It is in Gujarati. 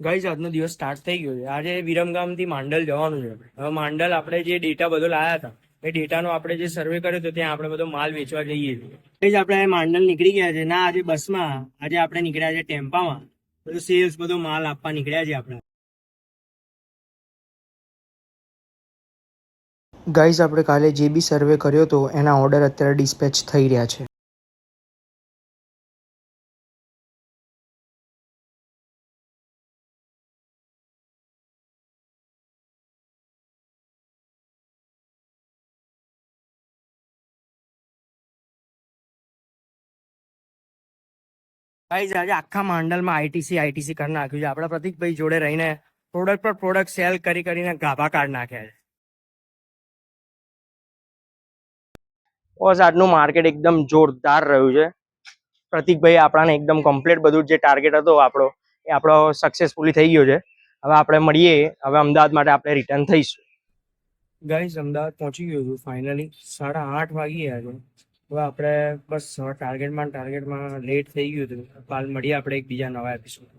ગાઈઝ આજનો દિવસ સ્ટાર્ટ થઈ ગયો છે. આજે વિરમગામથી માંડલ જવાનું છે. હવે માંડલ આપણે જે ડેટા બધો લાયા હતા એ ડેટાનો આપણે જે સર્વે કર્યો હતો ત્યાં આપણે બધો માલ વેચવા જઈએ છીએ. ગાઈઝ આપણે માંડલ નીકળી ગયા છે. ના આજે બસમાં, આજે આપણે નીકળ્યા છે ટેમ્પામાં. બધું સેલ્સ બધો માલ આપવા નીકળ્યા છે આપણે. ગાઈઝ આપણે કાલે જે બી સર્વે કર્યો હતો એના ઓર્ડર અત્યારે ડિસ્પેચ થઈ રહ્યા છે. ગાઈઝ આજે આખા માંડલમાં આઈટીસી કરી નાખ્યું છે. આપણા પ્રતિકભાઈ જોડે રહીને પ્રોડક્ટ પર પ્રોડક્ટ સેલ કરીને ગાભા કાઢ નાખ્યા છે. બસ આજનું માર્કેટ એકદમ જોરદાર રહ્યું છે. પ્રતિકભાઈ આપણાને એકદમ કમ્પ્લીટ બધું જે ટાર્ગેટ હતો આપણો સક્સેસફુલી થઈ ગયો છે. હવે આપણે મળીએ. હવે અમદાવાદ માટે આપણે રિટર્ન થઈશું. ગાઈઝ અમદાવાદ પહોંચી ગયો છું ફાઇનલી. 8:30 વાગી ગયા છે. હવે આપણે બસ ટાર્ગેટમાં લેટ થઈ ગયું હતું. કાલ મળીએ આપણે એક બીજા નવા એપિસોડ.